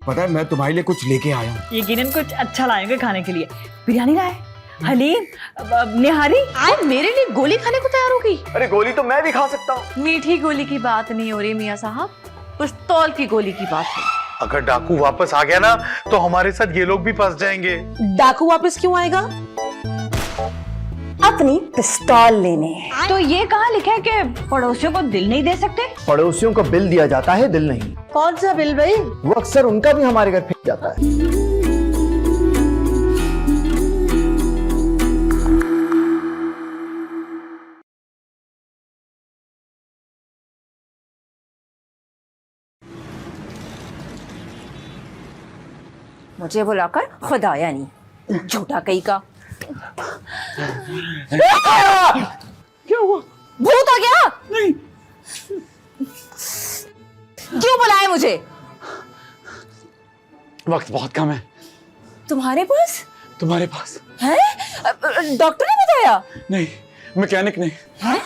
पता है मैं तुम्हारे लिए कुछ लेके आया हूँ। यकीनन कुछ अच्छा लाएंगे खाने के लिए। बिरयानी लाए, हलीम, निहारी। आज मेरे लिए गोली खाने को तैयार होगी? अरे गोली तो मैं भी खा सकता हूँ। मीठी गोली की बात नहीं हो रही मियाँ साहब, पिस्तौल की गोली की बात है। अगर डाकू वापस आ गया ना तो हमारे साथ ये लोग भी फंस जाएंगे। डाकू वापस क्यों आएगा? अपनी पिस्तौल लेने। तो ये कहाँ लिखा है कि पड़ोसियों को दिल नहीं दे सकते? पड़ोसियों को बिल दिया जाता है, दिल नहीं। कौन सा बिल भाई? वो अक्सर उनका भी हमारे घर फेंक जाता है। मुझे बुलाकर खुदाया नहीं, झूठा कहीं का। क्या हुआ? भूत आ गया? नहीं। क्यों बुलाया मुझे? वक्त बहुत कम है। तुम्हारे पास? तुम्हारे पास है? डॉक्टर ने बताया? नहीं, मैकेनिक ने। है?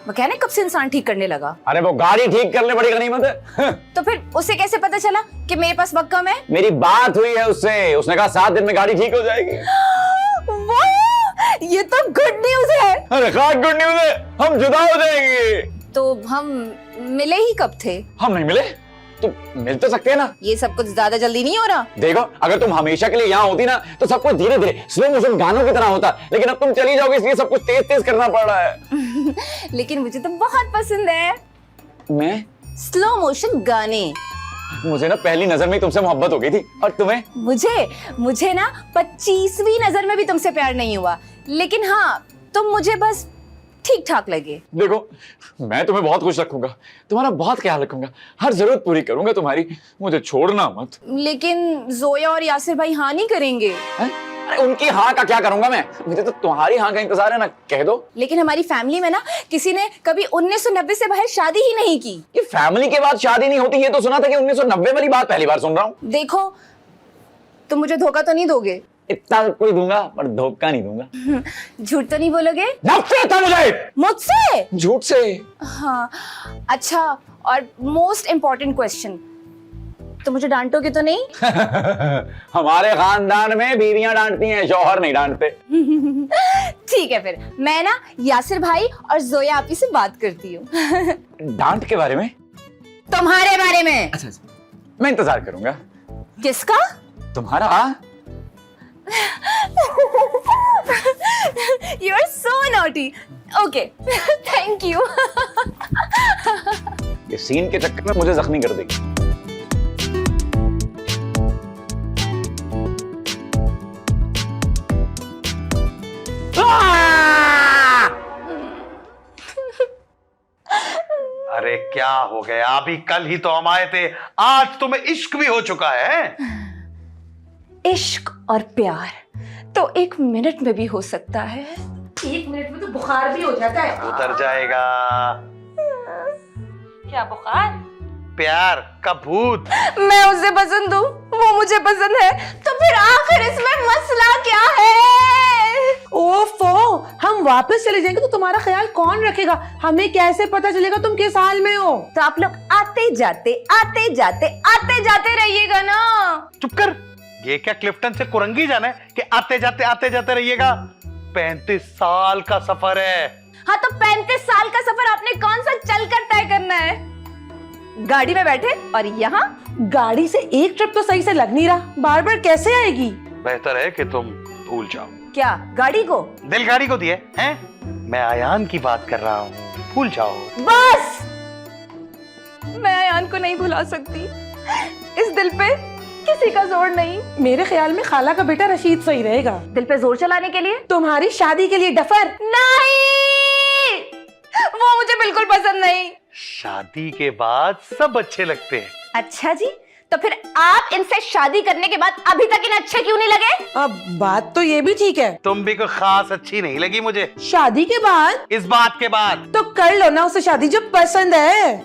मैकेनिक कब से इंसान ठीक करने लगा? अरे वो गाड़ी ठीक करने बड़ी गनीमत है। तो फिर उसे कैसे पता चला कि मेरे पास वक्त कम है? मेरी बात हुई है उससे, उसने कहा 7 दिन में गाड़ी ठीक हो जाएगी। वाह, ये तो गुड न्यूज है। अरे खास गुड न्यूज है, हम जुदा हो जाएंगे। तो हम मिले ही कब थे? हम नहीं मिले तो मिल तो सकते हैं ना। ये सब कुछ ज्यादा जल्दी नहीं हो रहा? देखो अगर तुम हमेशा के लिए यहाँ होती ना तो सब कुछ धीरे धीरे स्लो मोशन गानों की तरह होता, लेकिन अब तुम चली जाओगे इसलिए सब कुछ तेज तेज करना पड़ रहा है। लेकिन मुझे तो बहुत पसंद है मैं स्लो मोशन गाने। मुझे ना पहली नजर में ही तुमसे मोहब्बत हो गई थी। और तुम्हें? मुझे ना 25वीं नजर में भी तुमसे प्यार नहीं हुआ, लेकिन हाँ तुम मुझे बस ठीक ठाक लगे। देखो मैं तुम्हें बहुत खुश रखूंगा, तुम्हारा बहुत ख्याल रखूंगा, हर जरूरत पूरी करूंगा तुम्हारी, मुझे छोड़ना मत। लेकिन जोया और यासिर भाई हाँ नहीं करेंगे। अरे उनकी हाँ का क्या करूंगा मैं, मुझे तो तुम्हारी हाँ का इंतजार है ना, कह दो। लेकिन हमारी फैमिली में ना किसी ने कभी 1990 से बाहर शादी ही नहीं की। ये फैमिली के बाद शादी नहीं होती, ये तो सुना था कि 1990 वाली बात पहली बार सुन रहा हूँ। देखो तुम मुझे धोखा तो नहीं दोगे? इतना कोई दूंगा पर धोखा नहीं दूंगा। झूठ तो नहीं बोलोगे? नफरत है मुझे मुझसे, झूठ से। हाँ अच्छा, और मोस्ट इम्पोर्टेंट क्वेश्चन, तो मुझे डांटोगे तो नहीं? हमारे खानदान में बीवियां डांटती हैं, शौहर नहीं डांटते। ठीक है, फिर मैं ना यासिर भाई और जोया आपी से बात करती हूँ। डांट के बारे में? तुम्हारे बारे में। अच्छा मैं इंतजार करूंगा। किसका? तुम्हारा। You are so naughty. Okay, thank you. ये सीन के चक्कर में मुझे जख्मी कर देगी। अरे क्या हो गया? अभी कल ही तो हम आए थे, आज तुम्हें इश्क भी हो चुका है। इश्क और प्यार तो 1 मिनट में भी हो सकता है। 1 मिनट में तो बुखार भी हो जाता है। उतर जाएगा। क्या बुखार? प्यार का भूत। मैं उसे पसंद हूँ, वो मुझे पसंद है, तो फिर आखिर इसमें मसला क्या है? ओफो, हम वापस चले जाएंगे तो तुम्हारा ख्याल कौन रखेगा? हमें कैसे पता चलेगा तुम किस हाल में हो? तो आप लोग आते जाते रहिएगा ना। चुप कर। ये क्या क्लिफ्टन से कुरंगी जाना है कि आते जाते रहिएगा? 35 साल का सफर है। हाँ तो 35 साल का सफर आपने कौन सा चलकर तय करना है? गाड़ी में बैठे और यहाँ? गाड़ी से एक ट्रिप तो सही से लग नहीं रहा, बार बार कैसे आएगी? बेहतर है कि तुम भूल जाओ। क्या गाड़ी को? दिल गाड़ी को दिए हैं? मैं आयान की बात कर रहा हूँ, भूल जाओ। बस, मैं आयान को नहीं भुला सकती। इस दिल पे किसी का जोर नहीं। मेरे ख्याल में खाला का बेटा रशीद सही रहेगा। दिल पे जोर चलाने के लिए? तुम्हारी शादी के लिए डफर नहीं, वो मुझे बिल्कुल पसंद नहीं। शादी के बाद सब अच्छे लगते हैं। अच्छा जी, तो फिर आप इनसे शादी करने के बाद अभी तक इन्हें अच्छे क्यों नहीं लगे? अब बात तो ये भी ठीक है, तुम भी कोई खास अच्छी नहीं लगी मुझे। शादी के बाद? इस बात के बाद तो कर लो ना उसे शादी जो पसंद है।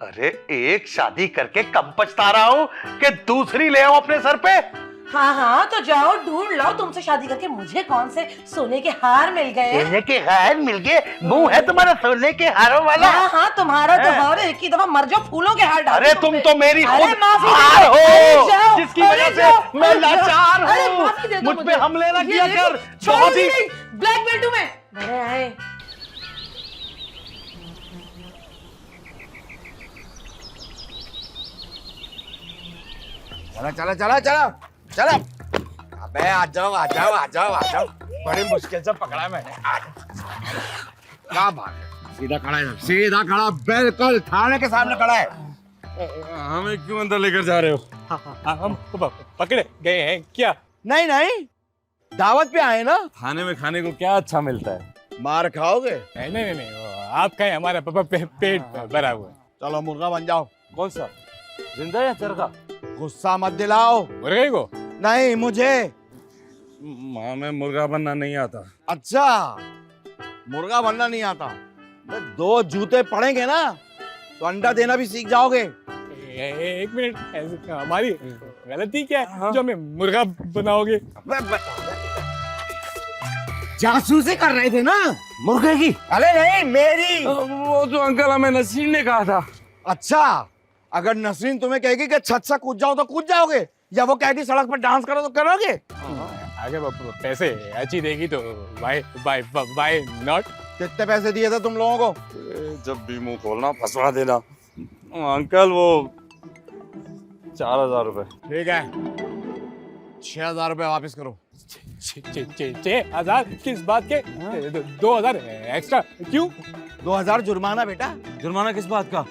अरे एक शादी करके कम पछता रहा हूँ कि दूसरी ले आओ अपने सर पे। हाँ हाँ तो जाओ ढूंढ लो, तुमसे शादी करके मुझे कौन से सोने के हार मिल गए। सोने के हार मिल गए? मुंह है तुम्हारा सोने के हारों वाला। हाँ हाँ तुम्हारा तो हार है, एक ही दफा मर जाओ, फूलों के हार डाल। अरे तुम तो मेरी अरे खुद माफी हार दे दो, हो, अरे जाओ, जिसकी अरे वजह से जाओ, मैं अरे जाओ, लाचार अरे हूँ। माफी दे दो मुझ पे मुझे। हमले ना ये किया देखो, कर। छोड़ो बहुत ही नहीं, ब्लैकमेल तुम्हें। अरे आए चला चला चला चला चला। अबे आ जाओ आ जाओ आ जाओ आ जाओ, बड़ी मुश्किल से पकड़ा है मैंने। क्या बात है, सीधा खड़ा है, सीधा खड़ा, बिल्कुल थाने के सामने खड़ा है। हमें क्यों अंदर लेकर जा रहे हो? हम पकड़े गए हैं क्या? नहीं नहीं, दावत पे आए ना। खाने में खाने को क्या अच्छा मिलता है? मार खाओगे? नहीं नहीं नहीं, आप कहें हमारा पेट भरा हुआ है। चलो मुर्गा बन जाओ। कौन सा, जिंदा या चरखा? गुस्सा मत दिलाओ। मुर्गे को? नहीं मुझे। हमें मुर्गा बनना नहीं आता। अच्छा, मुर्गा बनना नहीं आता तो दो जूते पड़ेंगे ना तो अंडा देना भी सीख जाओगे। एक मिनट, ऐसे हमारी गलती क्या है जो हमें मुर्गा बनाओगे? जासूसी कर रहे थे ना मुर्गे की? अरे नहीं मेरी। वो तो अंकल हमें नसीर ने कहा था। अच्छा, अगर नसरीन तुम्हें कहेगी कि छत से कूद जाओ तो कूद जाओगे, या वो कहेगी सड़क पर डांस करो तो करोगे? आगे पैसे अच्छी देगी तो बाय बाय बाय नॉट। कितने पैसे दिए थे तुम लोगों को? जब भी मुंह खोलना फंसवा देना। अंकल वो 4000 रुपए। ठीक है, 6000 रुपए वापस करो। 6000? किस बात के? 2000 एक्स्ट्रा क्यों? 2000 जुर्माना बेटा। जुर्माना किस बात का?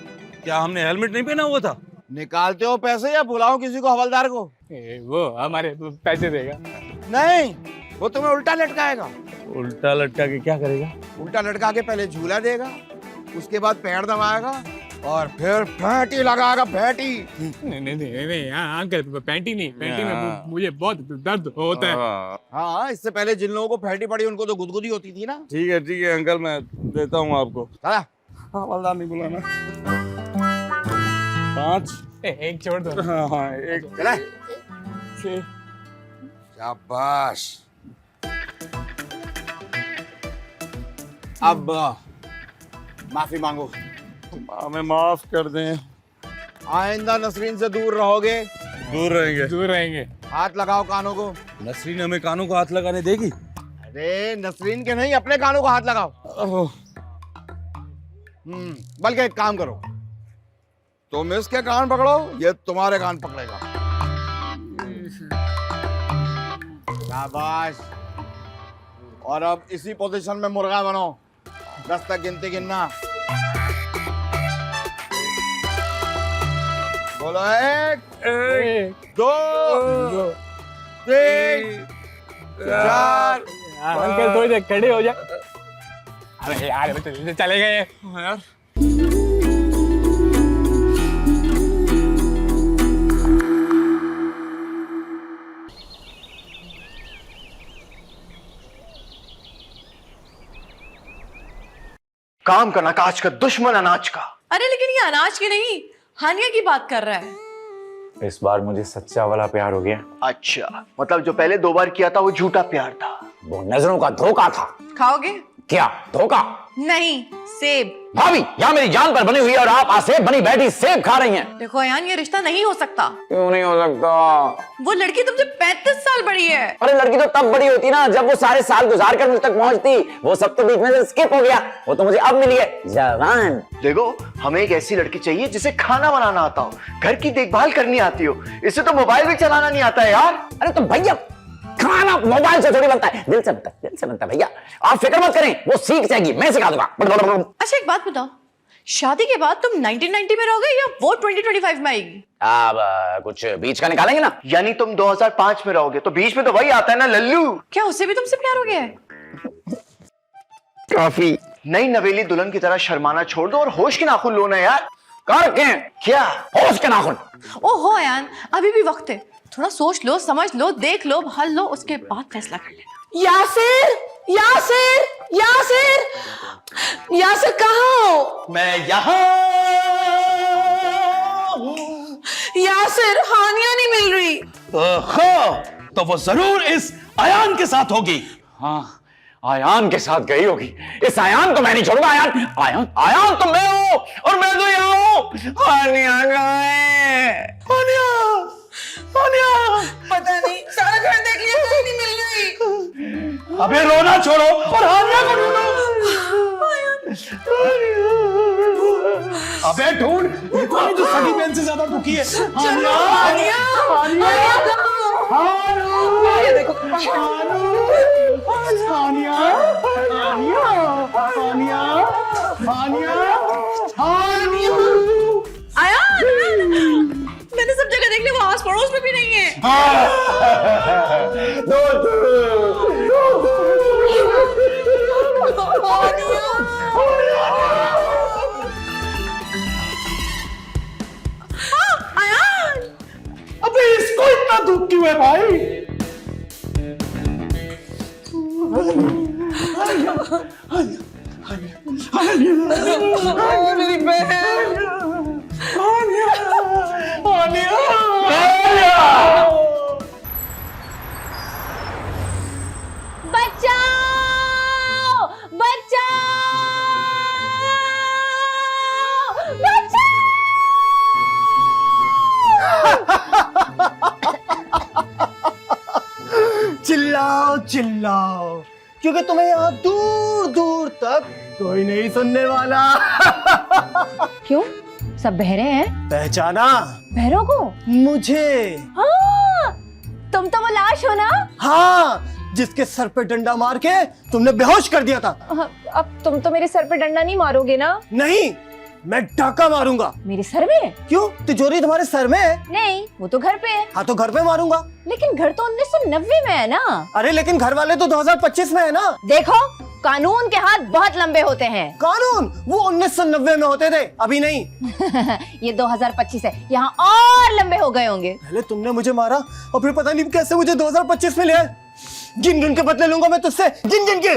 क्या हमने हेलमेट नहीं पहना हुआ था? निकालते हो पैसे या बुलाओ किसी को, हवलदार को? वो हमारे पैसे देगा। नहीं, वो तुम्हें उल्टा लटकाएगा। उल्टा लटका के क्या करेगा? उल्टा लटका के पहले झूला देगा, उसके बाद पैर दबाएगा और फिर फैंटी लगाएगा, फैंटी। नहीं नहीं नहीं नहीं अंकल, पैंटी नहीं, पैंटी में मुझे बहुत दर्द होता है। हाँ, इससे पहले जिन लोगों को फैंटी पड़ी उनको तो गुदगुदी होती थी ना। ठीक है अंकल, मैं देता हूँ आपको। चला, हवलदार नहीं बुलाना। 5 एक छोड़ दो। हाँ एक। चला। 6। शाबाश। अब माफी मांगो। हमें माफ कर दें। आइंदा नसरीन से दूर रहोगे। दूर रहेंगे। हाथ लगाओ कानों को। नसरीन हमें कानों को हाथ लगाने देगी? अरे नसरीन के नहीं, अपने कानों को हाथ लगाओ। बल्कि एक काम करो, तुम इसके कान पकड़ो, ये तुम्हारे कान पकड़ेगा। शाबाश। और अब इसी पोजीशन में मुर्गा बनो। 10 तक गिनती गिनना। बोलो 1 2 3 4। अंकल थोड़ी देर खड़े हो जा। अरे यार चले गए यार। काम करना काज का, दुश्मन अनाज का। अरे लेकिन ये अनाज की नहीं, हानिया की बात कर रहा है। इस बार मुझे सच्चा वाला प्यार हो गया। अच्छा, मतलब जो पहले 2 बार किया था वो झूठा प्यार था। वो नजरों का धोखा था। खाओगे? क्या धोखा? नहीं, सेब। भाभी, यहाँ मेरी जान पर बनी हुई और आप आसेब बनी बैठी सेब खा रही हैं। देखो अयान, ये रिश्ता नहीं हो सकता। क्यों नहीं हो सकता? वो लड़की तुमसे 35 साल बड़ी है। अरे लड़की तो तब बड़ी होती ना जब वो सारे साल गुजार कर मुझ तक पहुंचती। वो सब तो बीच में से स्किप हो गया। वो तो मुझे अब मिली है, जवान। देखो, हमें एक ऐसी लड़की चाहिए जिसे खाना बनाना आता हो, घर की देखभाल करनी आती हो। इसे तो मोबाइल भी चलाना नहीं आता है यार। अरे तो भैया, खाना मोबाइल से थोड़ी बनता है, दिल से बनता है भैया। आप फिक्र मत करें, वो सीख जाएगी, मैं सिखा दूंगा। अच्छा एक बात बताओ, शादी के बाद तुम 1990 में रहोगे या वो 2025 में आएगी? अब कुछ बीच का निकालेंगे ना। यानी तुम 2005 में रहोगे तो बीच में तो वही आता है ना, लल्लू। क्या उससे भी तुमसे प्यार हो गया है? काफी। नई नवेली दुल्हन की तरह शर्माना छोड़ दो और होश के नाखून लो ना यार। करके क्या होश के नाखून? ओहो अयान, अभी भी वक्त है। थोड़ा सोच लो, समझ लो, देख लो, हल लो, उसके बाद फैसला कर लेना। यासिर, यासिर, यासिर, यासिर कहाँ हो? मैं यहाँ यासिर, हानिया नहीं मिल रही। तो वो जरूर इस अयान के साथ होगी। हाँ, आयान के साथ गई होगी। इस आयान को मैं नहीं छोड़ूंगा। आयान आयान आयान तो मैं हूं और मैं तो यहाँ हूं। हानिया गए। हानिया, हानिया, पता नहीं, सारा घर देख लिया, कहीं नहीं मिल रही। अबे रोना छोड़ो और हानिया को ढूंढो। अबे ढूंढ, ये कौन है जो सगी बहन से ज्यादा दुखी है? हानिया, हानिया, हानिया, हानिया, ये देखो, हानिया, हानिया, हानिया, हानिया, हानिया। आयान, मैंने सब जगह देख लिया, वो आस पड़ोस में भी नहीं है। आयान, अबे इसको इतना दुख क्यों है भाई? मेरी बहन। बचाओ बचाओ बचाओ। चिल्लाओ चिल्लाओ, क्योंकि तुम्हें यहाँ दूर दूर तक कोई नहीं सुनने वाला। क्यों, सब बहरे हैं? पहचाना बहरों को? मुझे। हाँ, तुम तो वो लाश हो ना? हाँ, जिसके सर पे डंडा मार के तुमने बेहोश कर दिया था। अब तुम तो मेरे सर पे डंडा नहीं मारोगे ना? नहीं, मैं डाका मारूंगा। मेरे सर में? क्यों, तिजोरी तुम्हारे सर में है? नहीं, वो तो घर पे है। हाँ तो घर पे मारूंगा। लेकिन घर तो 1990 में है ना? अरे लेकिन घर वाले तो 2025 में है ना। देखो, कानून के हाथ बहुत लंबे होते हैं। कानून वो 1990 में होते थे, अभी नहीं। ये 2025 है, यहाँ और लंबे हो गए होंगे। पहले तुमने मुझे मारा और फिर पता नहीं कैसे मुझे 2025 में ले आए। गिन गिन के बदले लूंगा मैं तुझसे, गिन गिन के।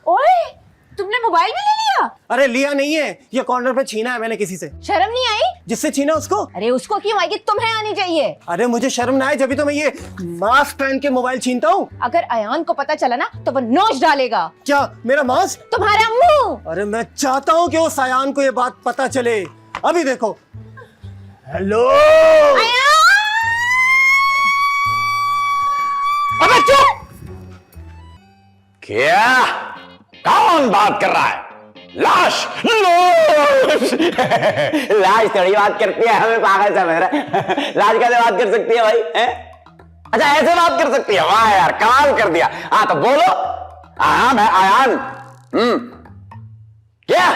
ओए, तुमने मोबाइल भी ले लिया? अरे लिया नहीं है, ये कॉर्नर पे छीना है मैंने किसी से। शर्म नहीं आई? जिससे छीना उसको? अरे उसको क्यों आएगी, तुम्हें आनी चाहिए। अरे मुझे शर्म ना आए जब भी तो मैं ये मास्क पहन के मोबाइल छीनता हूँ। अगर अयान को पता चला ना तो वो नोच डालेगा। क्या, मेरा मास्क? तुम्हारा मुंह। अरे मैं चाहता हूँ कि उस अयान को ये बात पता चले। अभी देखो। हेलो। अबे चुप! क्या? कौन बात कर रहा है? लाश! लाश! लाश थोड़ी बात करती है, हमें पागल समझ रहा है। लाश कैसे बात कर सकती है भाई? हैं? अच्छा ऐसे बात कर सकती है? वाह यार, कमाल कर दिया। हाँ तो बोलो। हाँ मैं आयान। क्या?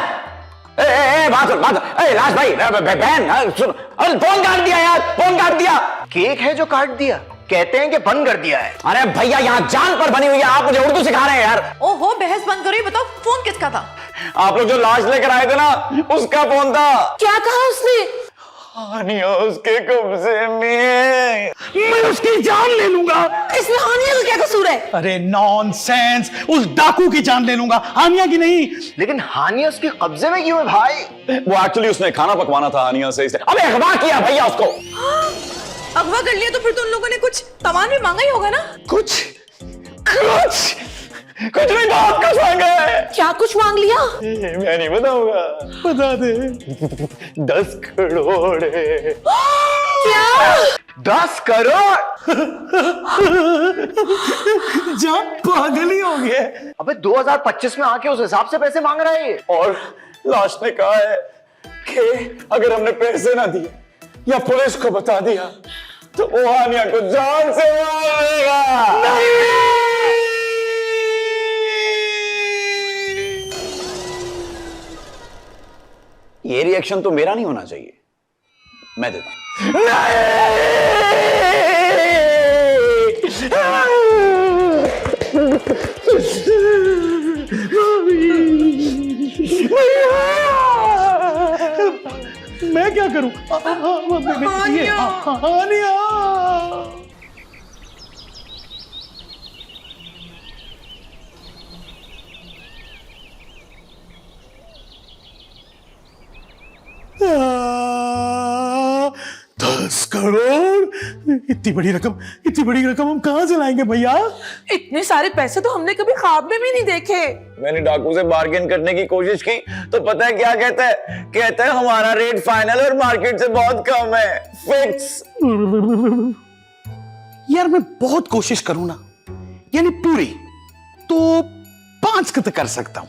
बात सुन। लाश भाई, बहन सुन। अरे फोन काट दिया यार, फोन काट दिया। केक है जो काट दिया, कहते हैं कि बंद कर दिया है। अरे भैया यहाँ जान पर बनी हुई है, आप मुझे उर्दू सिखा रहे हैं यार। ओहो, बहस बंद करो, ये बताओ फोन किसका था? आप लोग जो लाश लेकर आए थे ना, उसका फोन था। क्या कहा उसने? हानिया उसके कब्जे में। मैं उसकी जान ले लूंगा। इसमें हानिया का क्या कसूर है? अरे नॉनसेंस, उस डाकू की जान ले लूंगा, हानिया की नहीं। लेकिन हानिया उसके कब्जे में क्यों है भाई? वो एक्चुअली उसने खाना पकवाना था हानिया से, इसलिए। अबे अगवा किया भैया उसको। अगवा कर लिया तो फिर तो उन लोगों ने कुछ सामान भी मांगा ही होगा ना? कुछ नहीं, बहुत कुछ मांगा है। क्या कुछ मांग लिया? मैं नहीं बताऊंगा। बता दे। 10 करोड़। क्या? 10 करोड़? जा पागल ही हो गए। अबे 2025 में आके उस हिसाब से पैसे मांग रहा है ये। और लाश ने कहा है कि अगर हमने पैसे ना दिए या पुलिस को बता दिया तो वो हानिया को जान से मार देगा। ये रिएक्शन तो मेरा नहीं होना चाहिए, मैं देता हूं। मैं क्या करूं? हानिया। करोड़, इतनी बड़ी रकम हम कहाँ से लाएंगे भैया? इतने सारे पैसे तो हमने कभी ख्वाब में भी नहीं देखे। मैंने डाकू से बार्गेन करने की कोशिश की तो पता है क्या कहता है हमारा रेट फाइनल और मार्केट से बहुत कम है, फिक्स। यार मैं बहुत कोशिश करूं ना, यानी पूरी, तो 5 तक कर सकता हूं।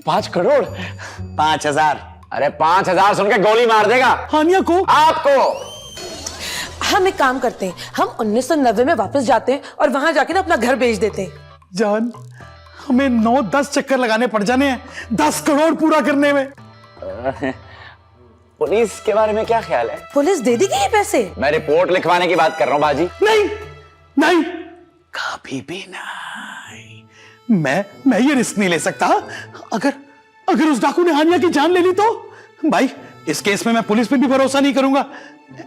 5 करोड़? 5,000? अरे 5,000 सुन के गोली मार देगा। हानिया को? आपको। हम एक काम करते हैं, हम 1990 में वापस जाते हैं और वहां जाके ना अपना घर बेच देते हैं। जान, हमें 9-10 चक्कर लगाने पड़ जाने हैं 10 करोड़ पूरा करने में। पुलिस के बारे में क्या ख्याल है? पुलिस दे देगी ये पैसे? मैं रिपोर्ट लिखवाने की बात कर रहा हूँ बाजी। नहीं, कभी भी नहीं। मैं ये रिस्क नहीं ले सकता। अगर उस डाकू ने हानिया की जान ले ली तो भाई, इस केस में मैं पुलिस पे भी भरोसा नहीं करूंगा।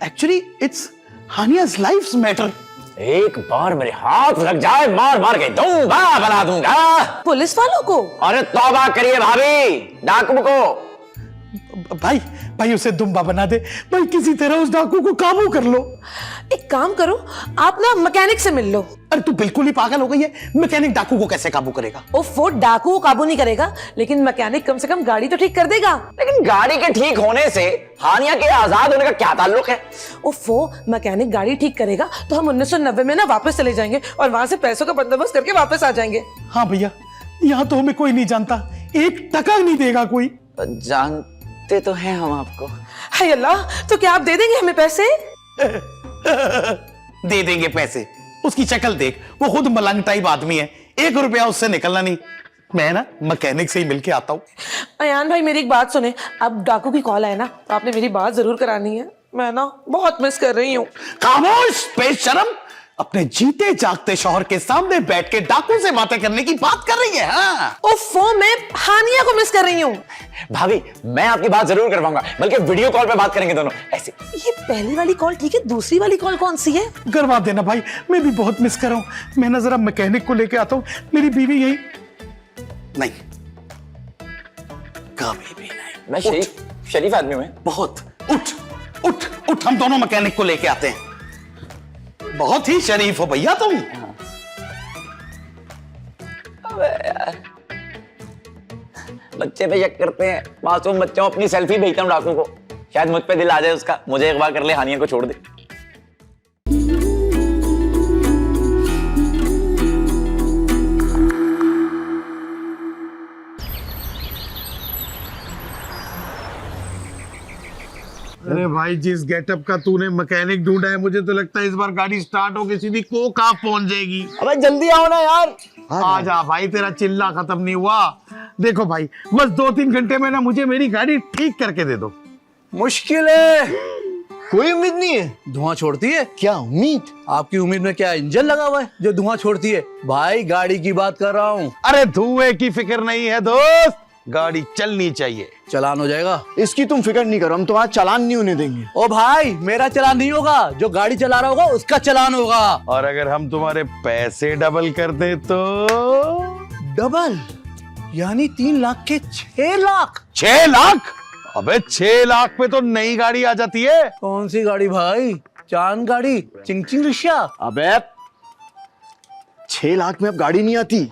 एक्चुअली इट्स हानिया's लाइफ्स मैटर। एक बार मेरे हाथ लग जाए, मार के दूंगा, बना दूंगा। पुलिस वालों को? अरे तौबा करिए भाभी, डाकू को। भाई उसे दुम्बा बना दे भाई, किसी तरह उस डाकू को काबू कर लो। एक काम करो, आप ना मैकेनिक से मिल लो। अरे तू बिल्कुल ही पागल हो गई है, मैकेनिक डाकू को कैसे काबू करेगा? वो डाकू को काबू नहीं करेगा, लेकिन मैकेनिक कम से कम गाड़ी तो ठीक कर देगा। लेकिन गाड़ी के ठीक होने से हानिया के आजाद होने का क्या ताल्लुक है? मैकेनिक गाड़ी ठीक करेगा तो हम 1990 में ना वापस चले जाएंगे और वहां से पैसों का बंदोबस्त करके वापस आ जाएंगे। हाँ भैया, यहाँ तो हमें कोई नहीं जानता, 1 टका नहीं देगा कोई। जानते तो हैं हम आपको। हाय अल्लाह, तो क्या आप दे देंगे हमें पैसे? दे देंगे पैसे। उसकी शक्ल देख, वो खुद मलंग टाइप आदमी है, 1 रुपया उससे निकलना नहीं। मैं ना मैकेनिक से ही मिलके आता हूँ। अयान भाई मेरी एक बात सुने, अब डाकू की कॉल आए ना तो आपने मेरी बात जरूर करानी है, मैं ना बहुत मिस कर रही हूँ। खामोश बेशरम, अपने जीते जागते शौहर के सामने बैठ के डाकू से बातें करने की बात कर रही है। हाँ। मैं हानिया को मिस कर रही हूँ। भाभी मैं आपकी बात जरूर करवाऊंगा, बल्कि वीडियो कॉल पे बात करेंगे दोनों ऐसे। ये पहली वाली कॉल ठीक है, दूसरी वाली कॉल कौन सी है? करवा देना भाई, मैं भी बहुत मिस कर रहा हूँ। मैं ना जरा मैकेनिक को लेके आता हूँ, मेरी बीवी यही नहीं, कभी भी नहीं। मैं शरीफ आदमी हूँ बहुत। उठ, हम दोनों मैकेनिक को लेके आते हैं। बहुत ही शरीफ हो भैया तुम। बच्चे पे शक करते हैं, मासूम बच्चों। अपनी सेल्फी भेजता हूँ डाकू को, शायद मुझ पे दिल आ जाए उसका, मुझे एक बार कर ले, हानिया को छोड़ दे। अरे भाई, जिस गेटअप का तूने मैकेनिक ढूंढा है, मुझे तो लगता है इस बार गाड़ी स्टार्ट होके सीधी कोका पहुंच जाएगी। अबे जल्दी आओ ना यार। आ जा भाई, तेरा चिल्ला खत्म नहीं हुआ। देखो भाई, बस 2-3 घंटे में ना मुझे मेरी गाड़ी ठीक करके दे दो। मुश्किल है, कोई उम्मीद नहीं है? धुआं छोड़ती है। क्या उम्मीद? आपकी उम्मीद में क्या इंजन लगा हुआ है जो धुआं छोड़ती है? भाई गाड़ी की बात कर रहा हूँ। अरे धुएं की फिक्र नहीं है दोस्त, गाड़ी चलनी चाहिए। चलान हो जाएगा, इसकी तुम फिक्र नहीं करो, हम तुम्हारा चालान नहीं होने देंगे। ओ भाई, मेरा चालान नहीं होगा, जो गाड़ी चला रहा होगा उसका चालान होगा। और अगर हम तुम्हारे पैसे डबल कर दे तो? डबल यानी 3 लाख के 6 लाख। 6 लाख? अबे 6 लाख पे तो नई गाड़ी आ जाती है। कौन सी गाड़ी भाई? चांद गाड़ी, चिंग रिक्शा? अबे 6 लाख में अब गाड़ी नहीं आती।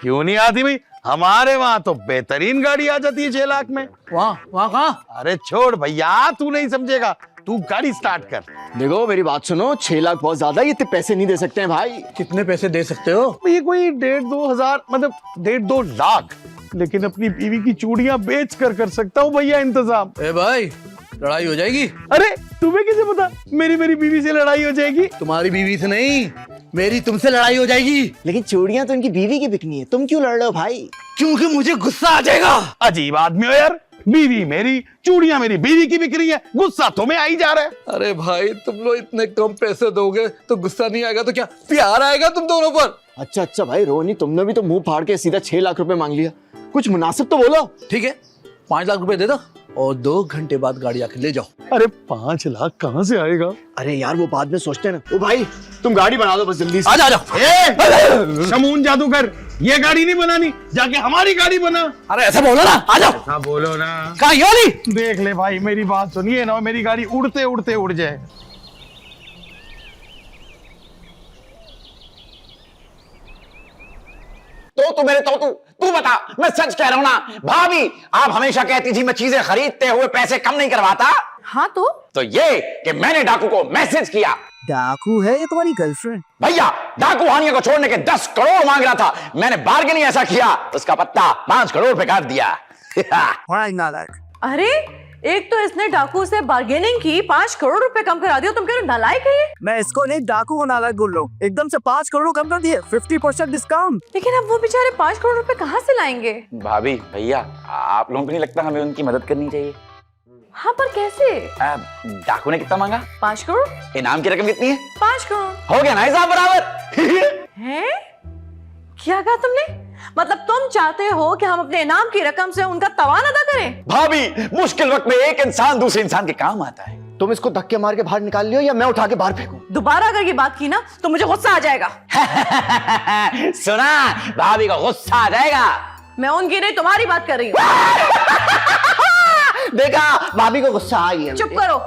क्यों नहीं आती भाई? हमारे वहां तो बेहतरीन गाड़ी आ जाती है 6 लाख में। वहाँ कहाँ? अरे छोड़ भैया, तू नहीं समझेगा, तू गाड़ी स्टार्ट कर। देखो मेरी बात सुनो, 6 लाख बहुत ज्यादा, ये इतने पैसे नहीं दे सकते हैं भाई। कितने पैसे दे सकते हो? ये कोई 1.5-2 हजार, मतलब 1.5-2 लाख, लेकिन अपनी बीवी की चूड़ियां बेच कर सकता हूँ भैया इंतजाम। ए भाई, लड़ाई हो जाएगी। अरे तुम्हें कैसे पता मेरी बीवी से लड़ाई हो जाएगी? तुम्हारी बीवी से नहीं, मेरी तुमसे लड़ाई हो जाएगी। लेकिन चूड़ियां तो इनकी बीवी की बिकनी है, तुम क्यों लड़ रहे हो भाई? क्योंकि मुझे गुस्सा आ जाएगा। अजीब आदमी हो यार, बीवी मेरी, चूड़ियां मेरी बीवी की बिक रही है, गुस्सा तुम्हें आ ही जा रहा है। अरे भाई, तुम लोग इतने कम पैसे दोगे तो गुस्सा नहीं आएगा तो क्या प्यार आएगा तुम दोनों पर? अच्छा भाई रोनी, तुमने भी तो मुंह फाड़ के सीधा 6 लाख रुपए मांग लिया, कुछ मुनासिब तो बोलो। ठीक है, 5 लाख रुपए दे दो और 2 घंटे बाद गाड़ी आके ले जाओ। अरे 5 लाख कहाँ से आएगा? अरे यार वो बाद में सोचते हैं ना। ओ भाई तुम गाड़ी बना दो बस जल्दी से। आ जाओ। शमून जादूगर, ये गाड़ी नहीं बनानी, जाके हमारी गाड़ी बना। अरे ऐसा बोलो ना, आ जाओ। ऐसा बोलो ना। कहाँ ये वाली? देख ले भाई, मेरी बात सुनिए ना, मेरी गाड़ी उड़ते उड़ते उड़ जाए। तो मेरे तू बता, मैं सच कह रहा हूं ना भाभी, आप हमेशा कहती थी मैं चीजें खरीदते हुए पैसे कम नहीं करवाता। हाँ तो ये कि मैंने डाकू को मैसेज किया। डाकू है ये तुम्हारी गर्लफ्रेंड? भैया डाकू हानिया को छोड़ने के 10 करोड़ मांग रहा था, मैंने बार्गेन ही ऐसा किया उसका पत्ता 5 करोड़ पे काट दिया। अरे एक तो इसने डाकू से बार्गेनिंग की, 5 करोड़ रुपए कम करा दिया, तुम कह रहे हो नालायक है ये? मैं इसको नहीं डाकू को नालायक बोल रहा हूँ, एकदम से 5 करोड़ कम कर दिए, 50% डिस्काउंट। लेकिन अब वो बेचारे 5 करोड़ रुपए कहाँ से लाएंगे? भाभी भैया आप लोगों को नहीं लगता हमें उनकी मदद करनी चाहिए? हाँ पर कैसे? डाकू ने कितना मांगा? 5 करोड़। इनाम की रकम कितनी है? 5 करोड़। हो गया ना हिसाब बराबर। हैं? क्या कहा तुमने? मतलब तुम चाहते हो कि हम अपने इनाम की रकम से उनका तवान अदा करें? भाभी मुश्किल वक्त में एक इंसान दूसरे इंसान के काम आता है। तुम इसको धक्के मार के बाहर निकाल लियो या मैं उठा के बाहर फेंकूं? दोबारा अगर ये बात की ना तो मुझे गुस्सा आ जाएगा। सुना, भाभी को गुस्सा आ जाएगा। मैं उनकी नहीं तुम्हारी बात कर रही हूँ। देखा, भाभी को गुस्सा आई है। चुप करो।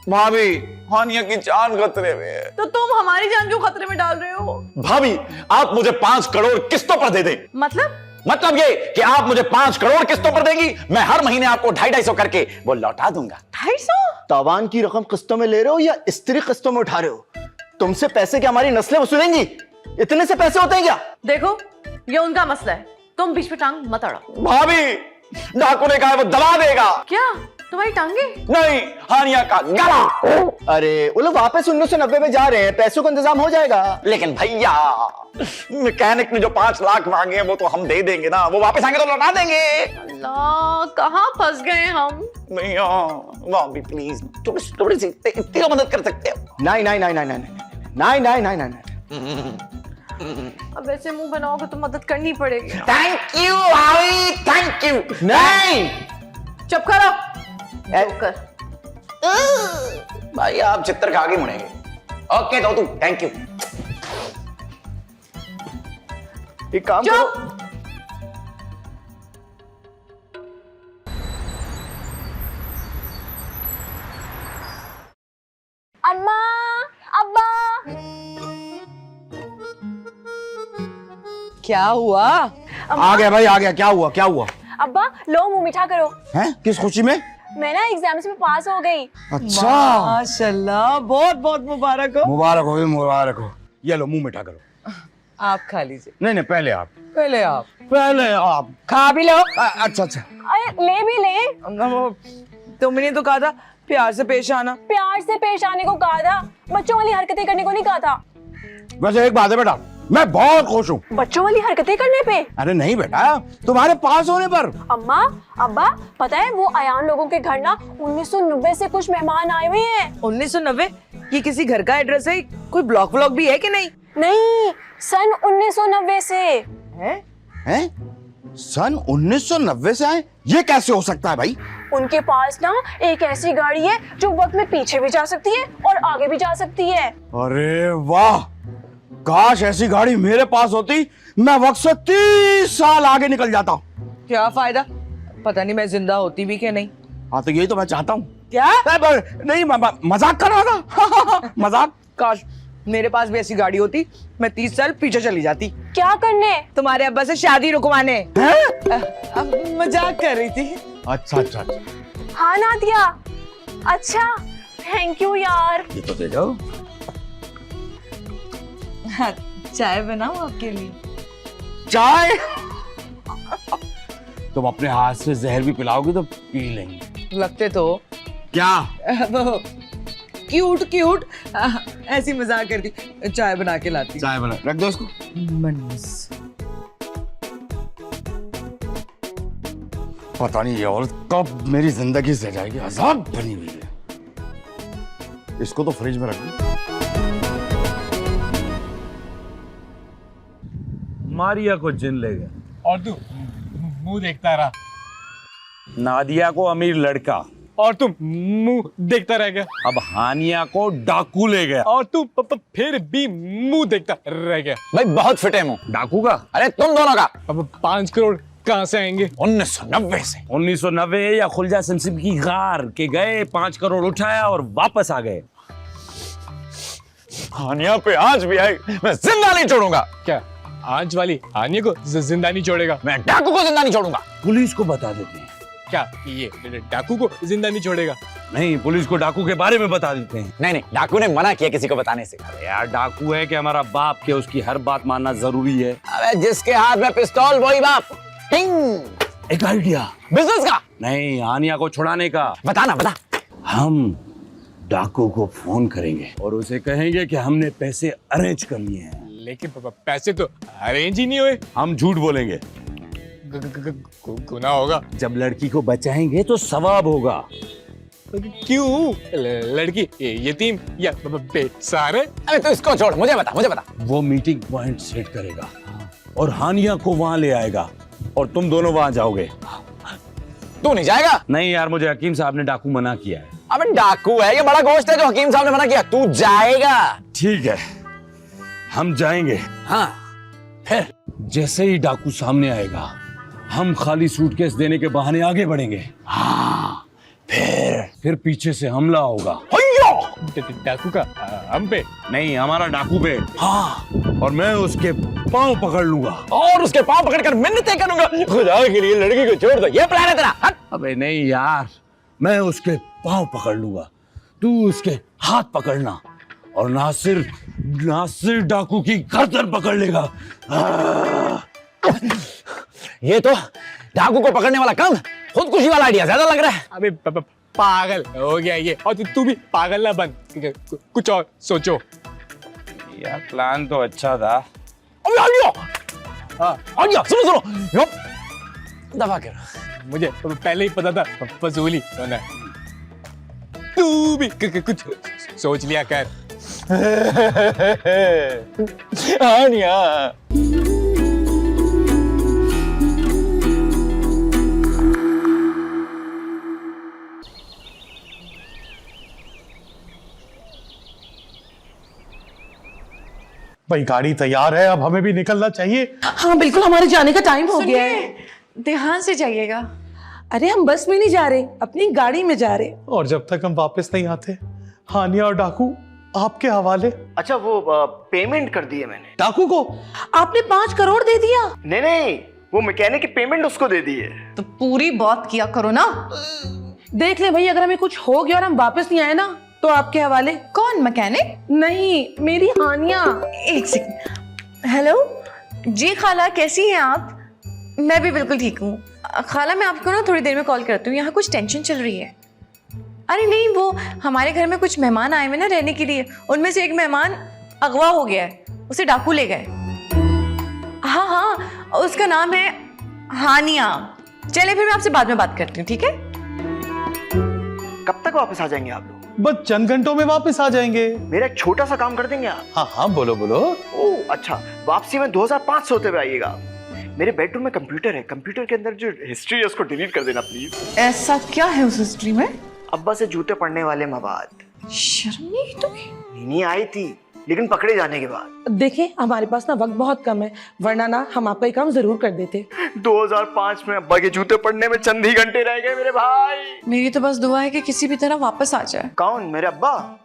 भाभी हानिया की जान खतरे में है। तो तुम हमारी जान क्यों खतरे में डाल रहे हो? भाभी आप मुझे 5 करोड़ किस्तों पर दे दें। मतलब ये कि आप मुझे 5 करोड़ किस्तों पर देंगी, मैं हर महीने आपको 250 करके वो लौटा दूंगा। 250? तावान की रकम किस्तों में ले रहे हो या स्त्री किस्तों में उठा रहे हो? तुमसे पैसे क्या हमारी नस्लें वसूलेंगी? इतने से पैसे होते हैं क्या? देखो ये उनका मसला है, तुम बीच में टांग मत अड़ाओ। भाभी डाकू ने कहा वो दबा देगा। क्या तुम्हारी टांगे? नहीं, हानिया का गला। अरे वो लोग वापस 1990 में जा रहे हैं, पैसों का इंतजाम हो जाएगा। लेकिन भैया मैकेनिक ने जो 5 लाख मांगे हैं वो तो हम दे देंगे ना, वो वापस आएंगे तो लौटा देंगे। अल्लाह कहाँ फंस गए हम? भैया भाभी प्लीज थोड़ी सी इतनी तो मदद कर सकते हो। नहीं नहीं नहीं नहीं नहीं नहीं नहीं नहीं नहीं। अब ऐसे मुंह बनाओगे तो मदद करनी पड़ेगी। थैंक यू भाभी, थैंक यू। नहीं चुप करो। जोकर। भाई आप चित्तर खा के मुड़ेंगे। ओके तो तू थैंक यू। एक काम करो, अम्मा, अब्बा। क्या हुआ? आ गया भाई आ गया, क्या हुआ क्या हुआ? अब्बा लो मुंह मीठा करो। हैं किस खुशी में? मैं ना एग्जाम्स में पास हो गई। अच्छा माशाल्लाह, बहुत बहुत मुबारक हो। मुबारक हो, मुबारक हो। ये लो मुंह मीठा करो। आप खा लीजिए। नहीं नहीं पहले आप, पहले आप। पहले आप खा भी लो। अच्छा अच्छा। अरे ले भी ले। तुमने तो कहा था प्यार से पेश आना। प्यार से पेश आने को कहा था, बच्चों वाली हरकतें करने को नहीं कहा था। वैसे एक बात है बेटा, मैं बहुत खुश हूँ। बच्चों वाली हरकतें करने पे? अरे नहीं बेटा, तुम्हारे पास होने पर। अम्मा, अब्बा, पता है वो अयान लोगों के घर ना 1990 से कुछ मेहमान आए हुए हैं। 1990? ये किसी घर का एड्रेस है? कोई ब्लॉक व्लॉक भी है कि नहीं? नहीं, सन 1990 से। हैं? सन 1990 से आए? ये कैसे हो सकता है भाई? उनके पास ना एक ऐसी गाड़ी है जो वक्त में पीछे भी जा सकती है और आगे भी जा सकती है। अरे वाह, काश ऐसी गाड़ी मेरे पास होती, मैं वक्त से 30 साल आगे निकल जाता। क्या फायदा, पता नहीं मैं जिंदा होती भी कि नहीं। हाँ तो यही तो मैं चाहता हूँ। क्या? नहीं मजाक कर रहा था। मजाक। काश मेरे पास भी ऐसी गाड़ी होती, मैं 30 साल पीछे चली जाती। क्या करने? तुम्हारे अब्बा से शादी रुकवाने। अब मजाक कर रही थी। अच्छा अच्छा। हाँ नादिया, अच्छा थैंक यू यार। ये तो दे जाओ। चाय बनाऊं आपके लिए? चाय? तुम अपने हाथ से जहर भी पिलाओगे तो पी लेंगे। लगते तो। क्या? वो क्यूट क्यूट ऐसी मजाक करती। चाय बना के लाती। चाय बना रख दो उसको। मनीष, पता नहीं ये औरत कब मेरी जिंदगी से जाएगी, अजाब बनी हुई है। इसको तो फ्रिज में रख दो। मारिया को जिन ले गया और तू मुंह देखता रहा। नादिया को अमीर लड़का और तू मुंह देखता रह गया। अब हानिया को डाकू ले गया और तू फिर भी मुंह देखता रह गया। भाई बहुत फिटे मुंह डाकू का। अरे तुम दोनों का। अब 5 करोड़ कहाँ से आएंगे? 1990 से। 1990 या खुलजा सिमसिम की गार के गए, 5 करोड़ उठाया और वापस आ गए। हानिया पे आज भी आई, मैं जिंदा नहीं छोड़ूंगा। क्या आंच वाली हानिया को जिंदा नहीं छोड़ेगा। मैं डाकू को जिंदा नहीं छोड़ूंगा। पुलिस को बता देते हैं। क्या ये डाकू को जिंदा नहीं छोड़ेगा? नहीं, पुलिस को डाकू के बारे में बता देते हैं। नहीं नहीं, डाकू ने मना किया किसी को बताने से। अरे यार, डाकू है कि हमारा बाप के, उसकी हर बात मानना जरूरी है। अबे जिसके हाथ में पिस्तौल वही बाप। एक आइडिया। बिजनेस का नहीं, हानिया को छुड़ाने का। बताना बता। हम डाकू को फोन करेंगे और उसे कहेंगे कि हमने पैसे अरेंज कर लिए हैं। लेकिन पैसे तो अरेंज ही नहीं हुए। हम झूठ बोलेंगे। गुनाह होगा। जब लड़की को बचाएंगे तो सवाब होगा। क्यों? लड़की यतीम या बेसहारा? अरे तो इसको छोड़, मुझे बता। वो मीटिंग पॉइंट सेट करेगा और हानिया को वहां ले आएगा और तुम दोनों वहां जाओगे। तू नहीं जाएगा? नहीं यार, मुझे हकीम साहब ने डाकू मना किया है। अबे डाकू है, ये बड़ा गोश्त है जो हकीम साहब ने मना किया। तू जाएगा? ठीक है, हम जाएंगे। हाँ, फिर जैसे ही डाकू सामने आएगा, हम खाली सूटकेस देने के बहाने आगे बढ़ेंगे। हाँ, फिर पीछे से हमला होगा। डाकू का हम पे? नहीं, हमारा डाकू पे। हाँ, और मैं उसके पांव पकड़ लूंगा और उसके पांव पकड़कर मिन्नतें करूंगा, खुदा के लिए लड़की को छोड़ दो। ये प्लान है तेरा? हट। अबे नहीं यार, मैं उसके पांव पकड़ लूंगा, तू उसके हाथ पकड़ना और नासिर डाकू की गर्दन पकड़ लेगा। ये तो डाकू को पकड़ने वाला कम खुदकुशी वाला आइडिया ज्यादा लग रहा है। अबे पागल हो गया ये। और तू भी पागल ना बन, कुछ और सोचो। यार प्लान तो अच्छा था। सुनो दबा कर। मुझे पहले ही पता था फजूली होना। तू भी कुछ सोच लिया कर। हानिया भाई गाड़ी तैयार है, अब हमें भी निकलना चाहिए। हाँ बिल्कुल, हमारे जाने का टाइम हो गया है। ध्यान से जाइएगा। अरे हम बस में नहीं जा रहे, अपनी गाड़ी में जा रहे। और जब तक हम वापस नहीं आते, हानिया और डाकू आपके हवाले। अच्छा वो पेमेंट कर दी है मैंने डाकू को। आपने 5 करोड़ दे दिया? नहीं, वो मैकेनिक की पेमेंट उसको दे दी है। तो पूरी बात किया करो ना। देख ले भाई, अगर हमें कुछ हो गया और हम वापस नहीं आए ना तो आपके हवाले। कौन मैकेनिक? नहीं, मेरी हानिया। एक सेकंड। हेलो जी खाला, कैसी हैं आप? मैं भी बिल्कुल ठीक हूँ खाला। मैं आपको ना थोड़ी देर में कॉल करती हूँ, यहाँ कुछ टेंशन चल रही है। अरे नहीं, वो हमारे घर में कुछ मेहमान आए हुए ना रहने के लिए, उनमें से एक मेहमान अगवा हो गया है, उसे डाकू ले गए। हाँ, उसका नाम है हानिया। चले फिर मैं आपसे बाद में बात करती हूँ, ठीक है? कब तक वापस आ जाएंगे आप लोग? बस चंद घंटों में वापस आ जाएंगे। मेरा एक छोटा सा काम कर देंगे आप? हाँ बोलो। ओह अच्छा, वापसी में 2500 होते हुए आइएगा। मेरे बेडरूम में कंप्यूटर है, कंप्यूटर के अंदर जो हिस्ट्री है उसको डिलीट कर देना प्लीज। ऐसा क्या है उस हिस्ट्री में? अब्बा से जूते पड़ने वाले मवाद। शर्म नहीं तुम्हें? नहीं आई थी, लेकिन पकड़े जाने के बाद। देखिए हमारे पास ना वक्त बहुत कम है, वरना ना हम आपका ये काम जरूर कर देते। 2005 में अब्बा के जूते पड़ने में चंद ही घंटे रह गए मेरे भाई। मेरी तो बस दुआ है कि किसी भी तरह वापस आ जाए। कौन? मेरे अब्बा?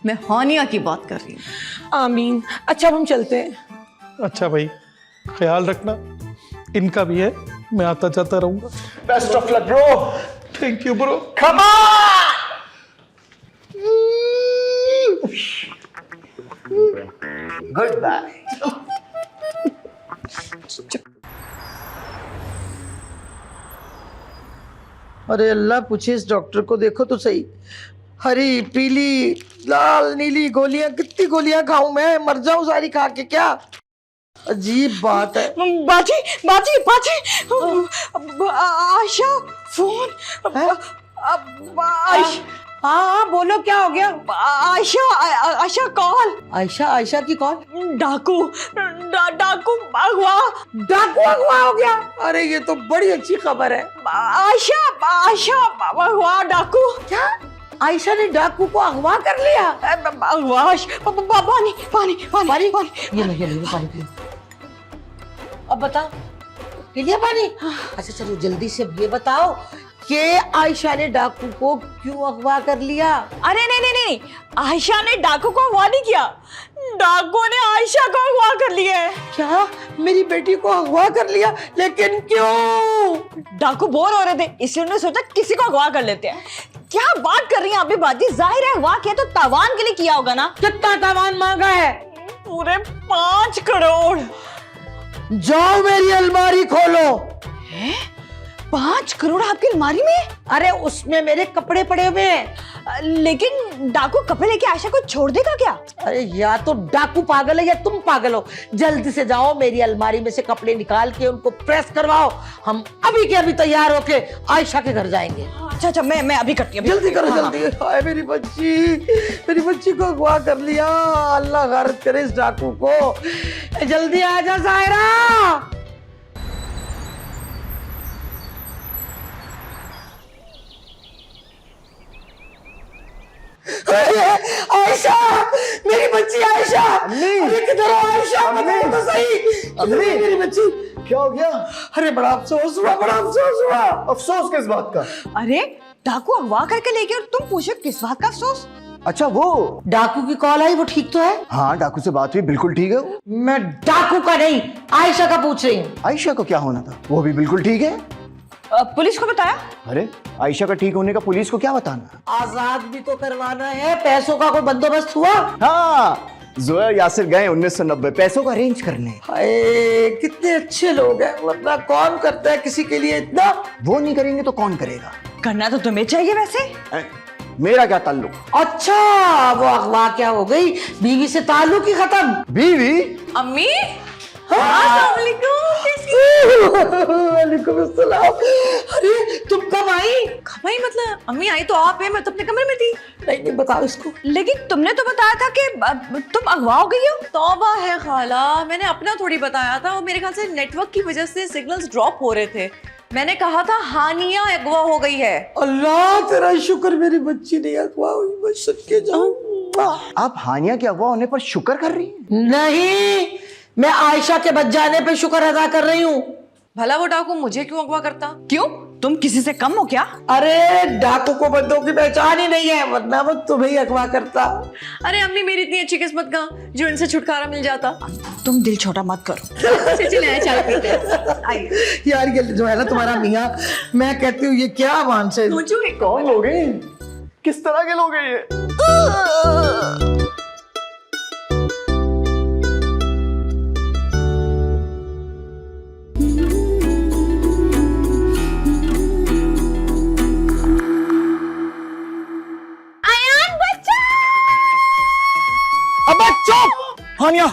मैं हानिया की बात कर रही हूँ। आमीन। अच्छा अब हम चलते हैं। अच्छा भाई, ख्याल रखना, इनका भी है, मैं आता जाता रहूंगा। Best of luck bro. Thank you bro. Come on. Goodbye. अरे अल्लाह, पूछे इस डॉक्टर को, देखो तो सही, हरी पीली लाल नीली गोलियां, कितनी गोलियां खाऊं मैं, मर जाऊं सारी खा के क्या? अजीब बात है। बाजी बाजी बाजी, आयशा फोन। हाँ बोलो, क्या हो गया? आयशा कॉल। आयशा की कॉल? डाकू अगवा हो गया। अरे ये तो बड़ी अच्छी खबर है। आयशा अगवा, डाकू। क्या? आयशा ने डाकू को अगवा कर लिया? पानी ये नहीं पानी। अब बताओ, पी लिया पानी? अच्छा चलो जल्दी से अब ये बताओ कि आयशा ने डाकू को क्यों अगवा कर लिया। अरे नहीं नहीं नहीं, आयशा ने डाकू को अगवा नहीं किया, डाकू ने आयशा को अगवा कर लिया है। क्या मेरी बेटी को अगवा कर लिया? लेकिन क्यों? डाकू बोर हो रहे थे इसलिए उन्होंने सोचा किसी को अगवा कर लेते हैं। क्या बात कर रही हैं अभी बाजी, जाहिर है अगवा किया तो तावान के लिए किया होगा ना। कितना तावान मांगा है? पूरे 5 करोड़। जाओ मेरी अलमारी खोलो। 5 करोड़ आपकी अलमारी में? अरे उसमें मेरे कपड़े पड़े हुए हैं। लेकिन डाकू कपड़े लेके आयशा को छोड़ देगा क्या? अरे या तो डाकू पागल है या तुम पागल हो। जल्दी से जाओ मेरी अलमारी में से कपड़े निकाल के उनको प्रेस करवाओ। हम अभी के अभी तैयार होके आयशा के घर जाएंगे। अच्छा अच्छा, मैं अभी करती हूँ। जल्दी करो जल्दी। हाय मेरी बच्ची को अगवा कर लिया। अल्लाह गारत करे इस डाकू को। जल्दी आ जा सायरा। आयशा, मेरी बच्ची आयशा। अरे किधर हो आयशा? बताओ तो सही। मेरी बच्ची। क्या हो गया? अरे बड़ा अफसोस हुआ, बड़ा अफसोस हुआ। अफसोस किस बात का? अरे डाकू अगवा करके ले गया और तुम पूछो किस बात का अफसोस? अच्छा वो डाकू की कॉल आई, वो ठीक तो है? हाँ डाकू से बात हुई, बिल्कुल ठीक है। मैं डाकू का नहीं आयशा का पूछ रही हूँ। आयशा को क्या होना था? वो भी बिल्कुल ठीक है। पुलिस को बताया? अरे आयशा का ठीक होने का पुलिस को क्या बताना? आजाद भी तो करवाना है। पैसों का कोई बंदोबस्त हुआ? हाँ जोया यासिर गए 1990 पैसों का अरेंज करने। हाय कितने अच्छे लोग हैं, वरना कौन करता है किसी के लिए इतना। वो नहीं करेंगे तो कौन करेगा? करना तो तुम्हें चाहिए वैसे। मेरा क्या ताल्लुक? अच्छा वो अगवा क्या हो गई, बीवी से ताल्लुक ही खत्म। बीवी? अम्मी वालेकुम अस्सलाम। अरे तुम कब आई? कब आई मतलब? अम्मी आई तो आप है, मैं तो अपने कमरे में थी। नहीं बताओ इसको। लेकिन तुमने तो बताया था कि तुम अगवा हो गई हो। तौबा है खाला, मैंने अपना थोड़ी बताया था। वो मेरे ख्याल से नेटवर्क की वजह से सिग्नल्स ड्रॉप हो रहे थे। मैंने कहा था हानिया अगवा हो गई है। अल्लाह तेरा शुक्र मेरी बच्ची नहीं अगवा हुई, मैं सदके जाऊं। आप हानिया के अगवा होने पर शुक्र कर रही हैं? नहीं, मैं आयशा के बच जाने पे शुक्र अदा कर रही हूँ। भला वो डाकू मुझे क्यों अगवा करता? क्यों, तुम किसी से कम हो क्या? अरे डाकू को बंदों की पहचान ही नहीं है, वरना वो तुम्हें ही अगवा करता। अरे अम्मी मेरी इतनी अच्छी किस्मत का जो इनसे छुटकारा मिल जाता। तुम दिल छोटा मत करो। चले चाय पीते हैं। आइए। यार ये जो है ना तुम्हारा मियाँ, मैं कहती हूँ ये क्या मानस है। कौन लोग हैं? किस तरह के लोग हैं ये? हानिया,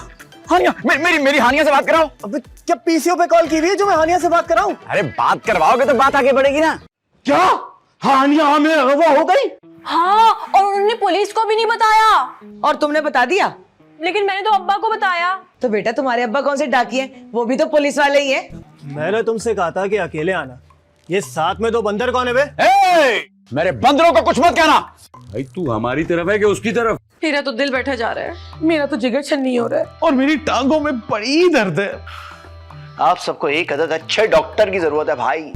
हानिया, मेरी हानिया से बात कराओ। अबे क्या पीसीओ पे कॉल की हुई है जो मैं हानिया से बात कराऊं? अरे बात करवाओगे तो बात आगे बढ़ेगी ना। क्या हानिया हमें अगवा हो गई? हाँ, और उन्होंने पुलिस को भी नहीं बताया। और तुमने बता दिया? लेकिन मैंने तो अब्बा को बताया। तो बेटा तुम्हारे अब्बा कौन से डाकिए हैं? वो भी तो पुलिस वाले ही हैं। मैंने तुमसे कहा था कि अकेले आना। ये साथ में 2 बंदर कौन है बे? मेरे बंदरों को कुछ मत कहना। भाई तू हमारी तरफ है कि उसकी तरफ? मेरा तो दिल बैठा जा रहा है। मेरा तो जिगर छन्नी हो रहा है। और मेरी टांगों में बड़ी दर्द है। आप सबको एक अदद अच्छे डॉक्टर की जरूरत है भाई।